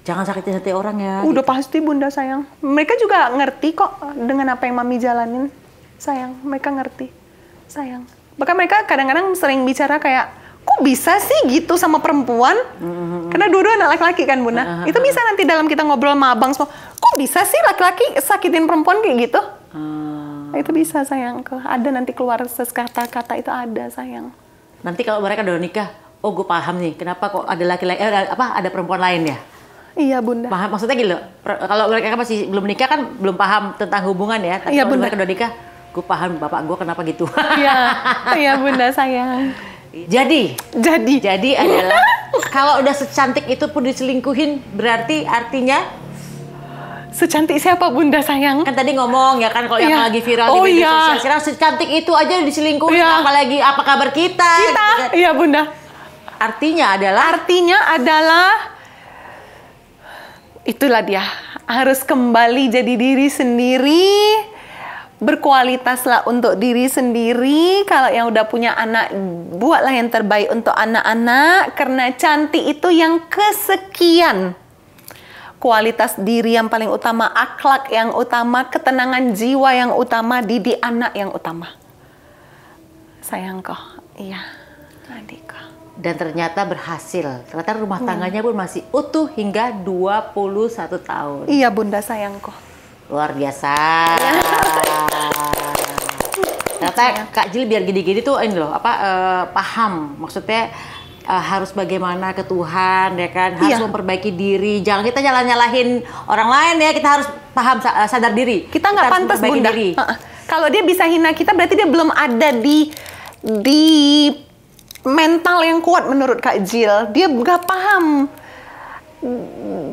Jangan sakitin hati orang ya. Udah pasti Bunda sayang. Mereka juga ngerti kok dengan apa yang mami jalanin. Sayang, mereka ngerti. Sayang. Bahkan mereka kadang-kadang sering bicara kayak, kok kok bisa sih gitu sama perempuan? Karena dua-dua anak laki-laki kan Bunda. Itu bisa nanti dalam kita ngobrol sama abang semua. Kok bisa sih laki-laki sakitin perempuan kayak gitu? Itu bisa sayang. Ada nanti keluar kata-kata itu ada sayang. Nanti kalau mereka udah nikah, oh gue paham nih, kenapa kok ada laki-laki, ada perempuan lain ya? Iya Bunda. Paham, maksudnya gitu, kalau mereka masih belum nikah kan belum paham tentang hubungan ya. Tapi Iya, kalau Bunda. mereka udah nikah, gue paham bapak gue kenapa gitu. Iya Bunda sayang. Jadi adalah kalau udah secantik itu pun diselingkuhin, berarti artinya Secantik siapa Bunda sayang? kan tadi ngomong ya kan kalau yang Iya. lagi viral Oh, di media iya. sosial sekarang secantik itu aja diselingkuhin, Iya. apalagi apa kabar kita? Gitu kan. Iya Bunda. Artinya adalah itulah dia, harus kembali jadi diri sendiri, berkualitaslah untuk diri sendiri. Kalau yang udah punya anak, buatlah yang terbaik untuk anak-anak, karena cantik itu yang kesekian. Kualitas diri yang paling utama, akhlak yang utama, ketenangan jiwa yang utama, didik anak yang utama. Sayangku, iya, adikku. dan ternyata berhasil. Ternyata rumah tangganya pun masih utuh hingga 21 tahun. Iya Bunda sayangku. Luar biasa. Ternyata Kak Jill biar gini-gini tuh ini loh, paham. Maksudnya harus bagaimana ke Tuhan ya kan, harus Iya. memperbaiki diri. Jangan kita nyalahin orang lain ya, kita harus paham sadar diri. Kita nggak harus pantas memperbaiki Bunda. diri. Kalau dia bisa hina kita berarti dia belum ada di mental yang kuat menurut Kak Jill. Dia nggak paham.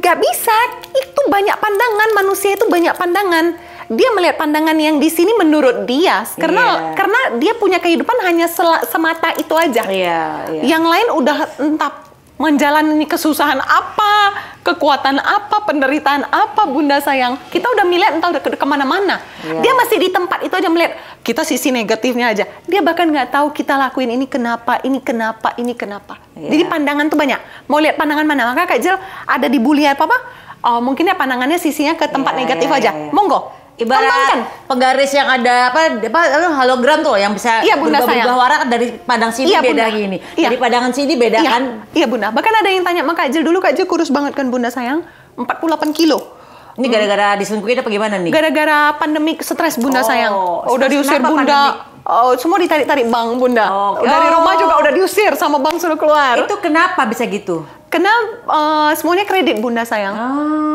Nggak bisa. Itu banyak pandangan, manusia itu banyak pandangan. Dia melihat pandangan yang di sini menurut dia karena dia punya kehidupan hanya semata itu aja. Yang lain udah entah menjalani kesusahan apa, kekuatan apa, penderitaan apa, Bunda sayang. Kita udah melihat entah udah kemana-mana. Dia masih di tempat itu aja melihat kita sisi negatifnya aja. Dia bahkan nggak tahu kita lakuin ini kenapa, ini kenapa, ini kenapa. Jadi pandangan tuh banyak. Mau lihat pandangan mana? Maka Kak Jill ada dibully apa? Oh, mungkin ya pandangannya sisinya ke tempat negatif aja. Monggo. Ibarat penggaris yang ada hologram tuh yang bisa berubah warna dari pandang sini beda gini. Dari pandangan sini beda kan? Iya Bunda. Bahkan ada yang tanya sama Kak Jill dulu, Kak Jill kurus banget kan Bunda sayang, 48 kilo. Ini gara-gara diselingkuhin apa gimana nih? Gara-gara pandemi stres Bunda sayang. Udah diusir Bunda. Semua ditarik-tarik bang Bunda. Dari rumah juga udah diusir sama bang suruh keluar. Itu kenapa bisa gitu? Karena semuanya kredit Bunda sayang.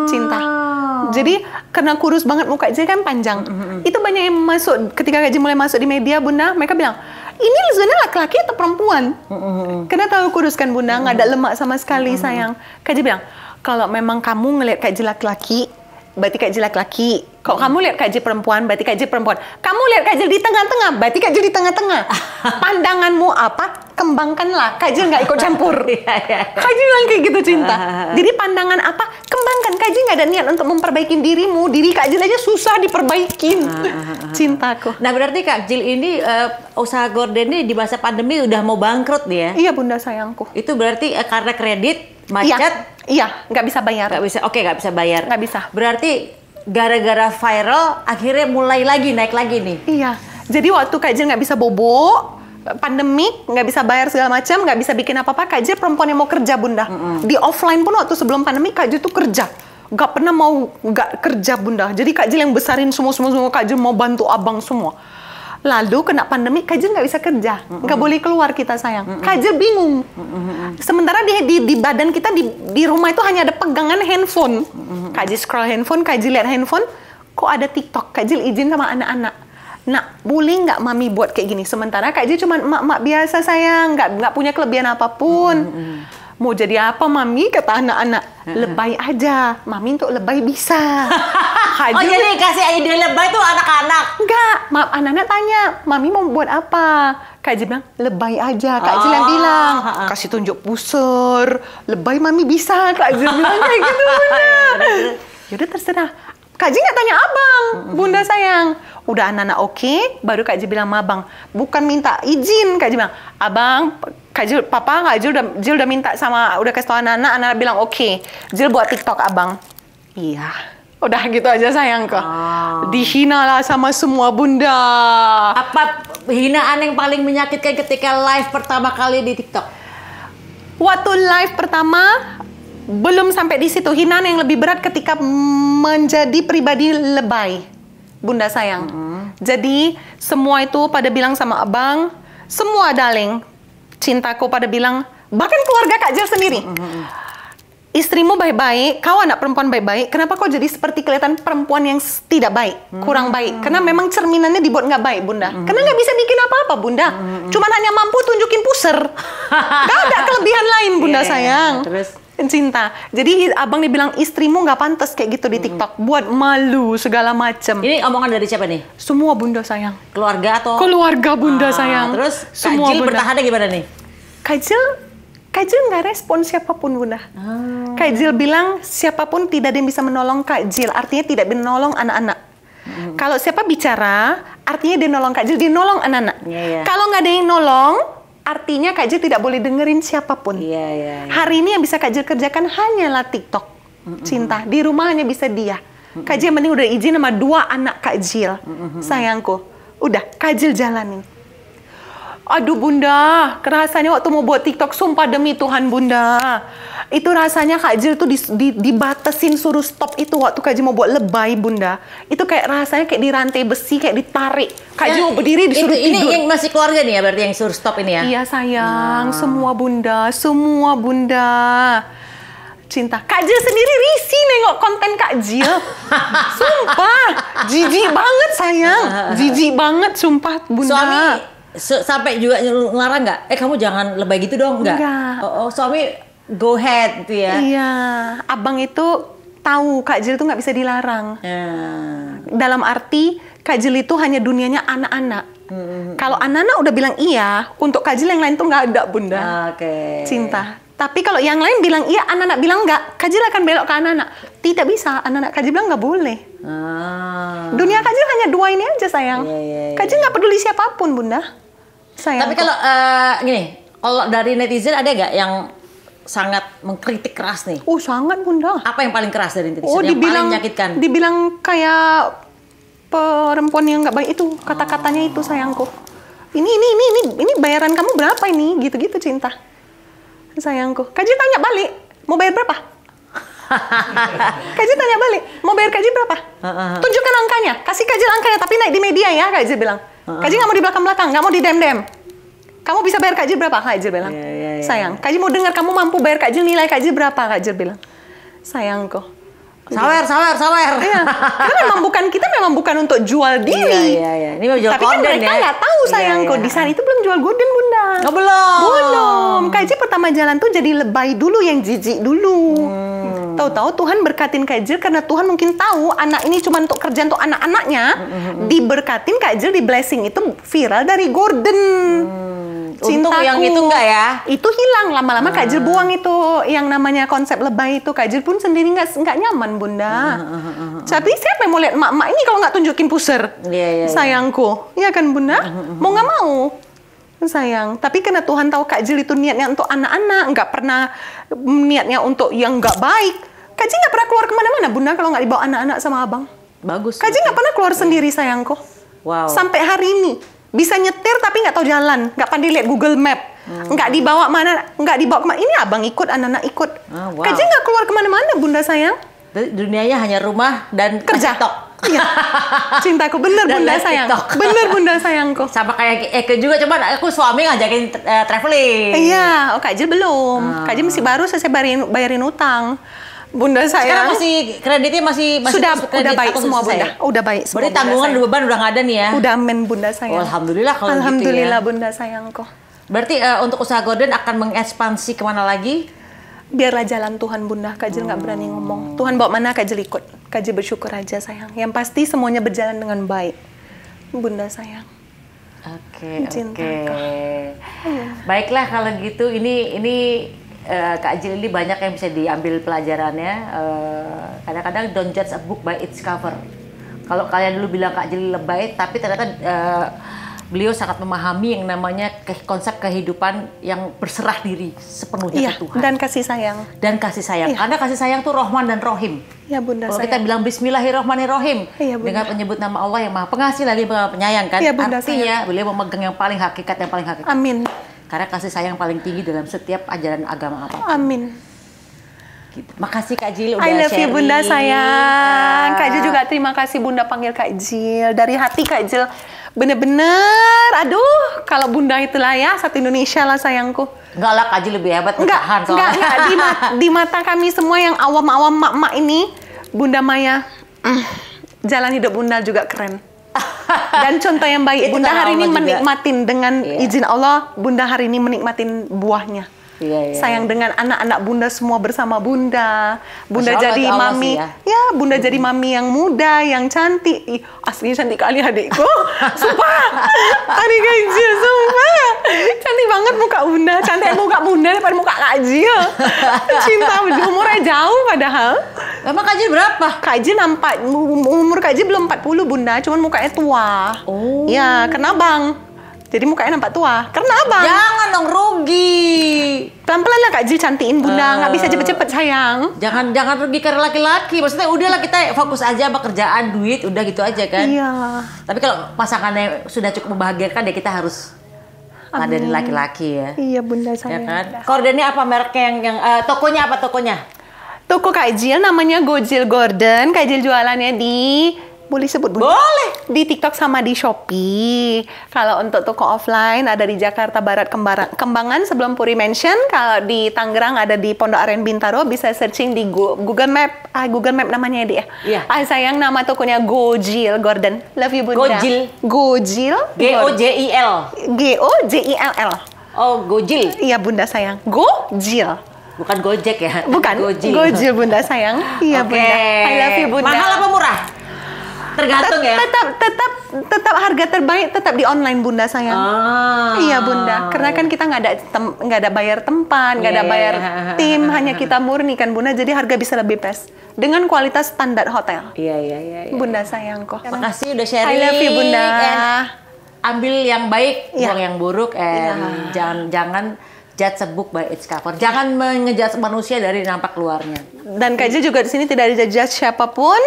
Cinta. Jadi karena kurus banget muka Jill kan panjang. Itu banyak yang masuk ketika Kak Jill mulai masuk di media Bunda, mereka bilang, "Ini sebenarnya laki-laki atau perempuan?" Karena tahu kurus kan Bunda, nggak ada lemak sama sekali sayang. Kak Jill bilang, "Kalau memang kamu ngelihat Kak Jill laki-laki, berarti Kak Jill laki-laki. Kalau kamu lihat Kak Jill perempuan, berarti Kak Jill perempuan. Kamu lihat Kak Jill di tengah-tengah, berarti Kak Jill di tengah-tengah. Pandanganmu apa? Kembangkanlah. Kak Jill nggak ikut campur." Kak Jill bilang kayak gitu cinta. Jadi pandangan apa? Kembangkan. Kak Jill nggak ada niat untuk memperbaiki dirimu. Diri Kak Jill aja susah diperbaikin. Cintaku. Nah berarti Kak Jill ini usaha gorden ini di masa pandemi udah mau bangkrut nih ya? Iya Bunda sayangku. Itu berarti karena kredit, macet? Iya, nggak bisa bayar. Nggak bisa, nggak bisa bayar. Nggak bisa. Berarti gara-gara viral akhirnya mulai lagi naik lagi nih. Iya. Jadi waktu Kak Jill nggak bisa bobo, pandemik, nggak bisa bayar segala macam, nggak bisa bikin apa-apa, Kak Jill perempuan yang mau kerja Bunda. Di offline pun waktu sebelum pandemik Kak Jill tuh kerja. Nggak pernah mau nggak kerja Bunda. Jadi Kak Jill yang besarin semua Kak Jill mau bantu abang semua. Lalu kena pandemi, Kak Jill nggak bisa kerja, nggak boleh keluar kita sayang. Kak Jill bingung. Sementara di badan kita di rumah itu hanya ada pegangan handphone. Kak Jill scroll handphone, Kak Jill lihat handphone, kok ada TikTok. Kak Jill izin sama anak-anak, "Nak, boleh nggak mami buat kayak gini?" Sementara Kak Jill cuma emak-emak biasa sayang, nggak punya kelebihan apapun. Mau jadi apa mami? Kata anak-anak. Lebay aja, mami untuk lebay bisa. Jadi kasih ide lebay tuh anak-anak? Enggak, anak-anak tanya, mami mau buat apa? Kak Jill bilang, lebay aja. Kak Jill yang bilang, kasih tunjuk pusar, lebay mami bisa. Kak Jill bilang kayak gitu bener. Yaudah terserah. Kak Jill nggak tanya abang, Bunda sayang. Udah anak-anak oke, baru Kak Jill bilang sama abang, bukan minta izin. Kak Jill bilang, abang, Kak Jill, papa, Kak Jill udah minta sama, udah kasih tau anak-anak, anak bilang oke. Jill buat TikTok abang. Iya. Udah gitu aja sayang kok. Dihina lah sama semua Bunda. Apa hinaan yang paling menyakitkan ketika live pertama kali di TikTok? Waktu live pertama belum sampai di situ. Hinaan yang lebih berat ketika menjadi pribadi lebay, Bunda sayang. Jadi semua itu pada bilang sama abang, semua darling, cintaku pada bilang, bahkan keluarga Kak Jill sendiri. Istrimu baik-baik, kau anak perempuan baik-baik, kenapa kau jadi seperti kelihatan perempuan yang tidak baik, kurang baik? Karena memang cerminannya dibuat nggak baik, Bunda. Karena nggak bisa bikin apa-apa, Bunda. Cuman hanya mampu tunjukin puser. Nggak ada kelebihan lain, Bunda sayang. Terus? Cinta. Jadi abang dibilang istrimu nggak pantas kayak gitu di TikTok, buat malu segala macem. Ini omongan dari siapa nih? Semua, Bunda sayang. Keluarga atau? Keluarga, Bunda sayang. Terus semua, Kak Jill Bunda. bertahannya gimana nih? Kak Jill nggak respon siapapun, Bunda. Kak Jill bilang siapapun tidak ada yang bisa menolong Kak Jill. Artinya tidak menolong anak-anak. Kalau siapa bicara, artinya dia nolong Kak Jill, dia nolong anak-anak. Kalau nggak ada yang nolong, artinya Kak Jill tidak boleh dengerin siapapun. Hari ini yang bisa Kak Jill kerjakan hanyalah TikTok. Cinta. Di rumah hanya bisa dia. Kak Jill mending udah izin sama 2 anak Kak Jill. Sayangku. Udah, Kak Jill jalanin. Aduh Bunda, rasanya waktu mau buat TikTok, sumpah demi Tuhan Bunda. Itu rasanya Kak Jill tuh dibatasin suruh stop itu waktu Kak Jill mau buat lebay, Bunda. Itu kayak rasanya kayak dirantai besi, kayak ditarik. Kak Jill mau berdiri disuruh tidur. Ini yang masih keluarga nih ya, berarti yang suruh stop ini ya? Iya sayang, semua Bunda, semua Bunda. Cinta. Kak Jill sendiri risih nengok konten Kak Jill. Sumpah, jijik banget sayang. Jijik banget, sumpah Bunda. Suami sampai juga ngelarang nggak? Kamu jangan lebay gitu dong, nggak? Oh, suami go ahead gitu ya? Iya, abang itu tahu Kak Jill itu nggak bisa dilarang. Dalam arti Kak Jill itu hanya dunianya anak-anak. Kalau anak-anak udah bilang iya, untuk Kak Jill yang lain tuh nggak ada, Bunda. Cinta. Tapi kalau yang lain bilang iya, anak-anak bilang nggak, Kak Jill akan belok ke anak-anak. Tidak bisa, anak-anak Kak Jill bilang nggak boleh. Dunia Kak Jill hanya 2 ini aja sayang. Kak Jill nggak peduli siapapun, Bunda. Sayang. Tapi kalau gini, kalau dari netizen ada nggak yang sangat mengkritik keras nih? Sangat Bunda. Apa yang paling keras dari netizen? Yang paling menyakitkan? Dibilang kayak perempuan yang nggak baik itu, kata-katanya itu sayangku. Ini bayaran kamu berapa ini? Gitu-gitu cinta. Sayangku. Kak Jill tanya balik, mau bayar berapa? Kak Jill tanya balik, mau bayar Kak Jill berapa? Tunjukkan angkanya, kasih Kak Jill angkanya, tapi naik di media ya, Kak Jill bilang. Kak Jill nggak mau di belakang-belakang, nggak mau di dem-dem. Kamu bisa bayar Kak Jill berapa? Kak Jill bilang. Sayang, Kak Jill mau dengar kamu mampu bayar Kak Jill, nilai Kak Jill berapa? Kak Jill bilang. Sayangku. Sawer. Iya. Karena memang bukan untuk jual diri. Ini mau jual tapi kan mereka nggak tahu sayangku. Di sana itu belum jual gorden, Bunda. Belum. Kak Jill pertama jalan tuh jadi lebay dulu, yang jijik dulu. Tahu-tahu Tuhan berkatin Kak Jill karena Tuhan mungkin tahu anak ini cuma untuk kerjaan untuk anak-anaknya. Diberkatin Kak Jill, di blessing itu viral dari gorden. Untung yang itu enggak ya? Itu hilang lama-lama. Kak Jill buang itu yang namanya konsep lebay itu. Kak Jill pun sendiri nggak nyaman, Bunda. Tapi siapa yang mau lihat emak-emak ini kalau nggak tunjukin puser? Sayangku, iya kan Bunda? Mau nggak mau, sayang. Tapi karena Tuhan tahu Kak Jill itu niatnya untuk anak-anak, nggak pernah niatnya untuk yang nggak baik. Kak Jill nggak pernah keluar kemana-mana, Bunda, kalau nggak dibawa anak-anak sama abang. Bagus. Kak Jill nggak pernah keluar sendiri, sayangku. Sampai hari ini. Bisa nyetir tapi nggak tahu jalan, nggak pandai lihat Google Map, nggak dibawa kemana. Ini abang ikut, anak-anak ikut. Kak Jill nggak keluar kemana-mana, Bunda sayang. Dunianya hanya rumah dan kerja. TikTok. Iya. Cintaku bener Bunda sayang. Bener Bunda sayangku. Sama kayak Eke juga, coba aku suami ngajakin traveling. Iya, Kak Jill belum. Kak Jill masih baru selesai bayarin utang. Bunda sayang. Sekarang kreditnya masih udah baik semua Bunda. Udah baik semua. Berarti tanggungan beban udah nggak ada nih ya? Udah amen Bunda sayang. Alhamdulillah kalau Alhamdulillah gitu ya. Bunda sayangku. Berarti untuk usaha gorden akan mengekspansi kemana lagi? Biarlah jalan Tuhan Bunda. Kak Jill nggak berani ngomong. Tuhan bawa mana Kak Jill ikut. Kak Jill bersyukur aja sayang. Yang pasti semuanya berjalan dengan baik. Bunda sayang. Oke. Baiklah kalau gitu, ini Kak Jill ini banyak yang bisa diambil pelajarannya. Kadang-kadang don't judge a book by its cover. Kalau kalian dulu bilang Kak Jill lebay, tapi ternyata beliau sangat memahami yang namanya konsep kehidupan yang berserah diri sepenuhnya ke Tuhan. Dan kasih sayang. Iya. Karena kasih sayang itu Rahman dan Rahim. Ya Bunda. Kalau kita bilang Bismillahirrahmanirrahim, dengan menyebut nama Allah yang Maha Pengasih lagi Maha Penyayang kan. Ya, Bunda, artinya beliau memegang yang paling hakikat, Amin. Karena kasih sayang paling tinggi dalam setiap ajaran agama apa. Amin. Gitu. Makasih Kak Jil udah I love you sharing. Bunda sayang. Kak Jil juga terima kasih Bunda panggil Kak Jil. Dari hati Kak Jil. Bener-bener, aduh, kalau Bunda itulah ya, satu Indonesia lah sayangku. Enggak lah, Kak Jil lebih hebat bertahan soalnya. Enggak. Di mata kami semua yang awam-awam mak-mak ini, Bunda Maya, jalan hidup Bunda juga keren. Dan contoh yang baik, Itu Bunda karena hari ini Allah juga. menikmatin dengan izin Allah, Bunda hari ini menikmatin buahnya. Iya. Sayang dengan anak-anak Bunda semua bersama Bunda. Bunda Masya Allah, jadi itu Allah mami. sih ya. Ya, Bunda jadi mami yang muda, yang cantik. Ih, aslinya cantik kali adikku. Sumpah. Adik Kak Jil, sumpah. Cantik banget muka Bunda. Cantik muka Bunda daripada muka Kak Jil. Cinta, umurnya jauh padahal. Emang Kak Jil berapa? Kak Jil nampak, umur Kak Jil belum 40 Bunda, cuman mukanya tua. Oh. Ya, karena Bang. Jadi mukanya nampak tua. Karena Abang. Jangan dong, rugi. Pelan-pelan lah Kak Jil cantiin Bunda, nggak bisa cepet-cepet sayang. Jangan rugi karena laki-laki. Maksudnya udahlah kita fokus aja sama kerjaan, duit, udah gitu aja kan. Iya. Tapi kalau pasangannya sudah cukup membahagiakan ya kita harus ladenin laki-laki ya. Iya Bunda Ya sayang. kan? Kordennya apa mereknya yang tokonya apa tokonya? Toko Kak Jil namanya Gojil Gordon. Kak Jil jualannya di, boleh sebut Bunda? Boleh. Di TikTok sama di Shopee. Kalau untuk toko offline ada di Jakarta Barat Kembangan sebelum Puri Mansion. Kalau di Tangerang ada di Pondok Aren Bintaro. Bisa searching di Google Map. Google Map namanya dia. Iya. Sayang nama tokonya Gojil Gordon. Love you Bunda. Gojil. Gojil. G-O-J-I-L. G-O-J-I-L-L. Oh, Gojil. Iya Bunda sayang. Gojil. Bukan Gojek ya? Bukan. Gojil. Gojil Bunda sayang. Iya Oke. Bunda. I love you Bunda. Mahal apa murah? Tergantung ya. Tetap harga terbaik tetap di online Bunda sayang. Iya Bunda, karena kan kita nggak ada bayar tempat, nggak ada Iya, bayar iya. tim, hanya kita murni kan Bunda, jadi harga bisa lebih pas dengan kualitas standar hotel. Iya. Bunda sayang kok. Makasih udah sharing. I love you Bunda. Ambil yang baik, Iya. buang yang buruk, jangan judge a book by its cover. Jangan ngejudge manusia dari nampak luarnya. Dan Kak Jil juga di sini tidak ada judge siapapun.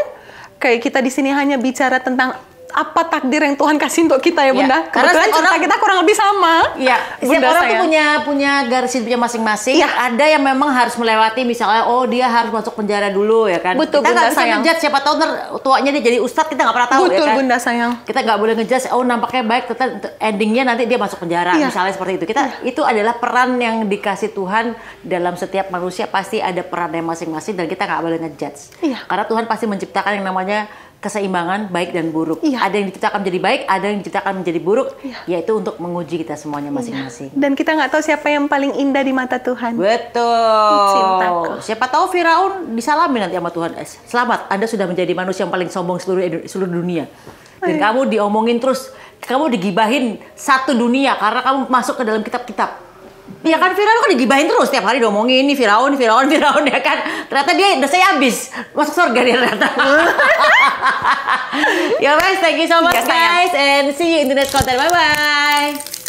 Kayak kita di sini hanya bicara tentang apa takdir yang Tuhan kasih untuk kita ya Bunda. Ya, karena Kebetulan setiap cerita orang- kita kurang lebih sama. Iya, setiap Bunda orang tuh sayang. punya garis hidupnya masing-masing. Iya. Ada yang memang harus melewati, misalnya, oh dia harus masuk penjara dulu ya kan. Betul, kita nggak Bunda bisa sayang. ngejudge siapa tahu ntar tuanya dia jadi ustadz, kita nggak pernah tahu Betul ya kan. Bunda sayang. Kita nggak boleh ngejudge, oh nampaknya baik, tetap endingnya nanti dia masuk penjara, Iya. misalnya seperti itu. Itu adalah peran yang dikasih Tuhan dalam setiap manusia, pasti ada perannya masing-masing dan kita nggak boleh ngejudge. Iya. Karena Tuhan pasti menciptakan yang namanya keseimbangan baik dan buruk. Iya. Ada yang diciptakan menjadi baik, ada yang diciptakan menjadi buruk, Iya. yaitu untuk menguji kita semuanya masing-masing. Dan kita nggak tahu siapa yang paling indah di mata Tuhan. Betul. Cintaku. Siapa tahu Firaun disalamin nanti sama Tuhan. Selamat, Anda sudah menjadi manusia yang paling sombong seluruh dunia. Dan kamu diomongin terus, kamu digibahin satu dunia karena kamu masuk ke dalam kitab-kitab. Ya kan Firaun kan digibahin terus tiap hari diomongin ini Firaun ya kan. Ternyata dia dosanya habis masuk surga dia ternyata. Ya guys, thank you so much Ya, sayang. guys and see you in the next content. Bye bye.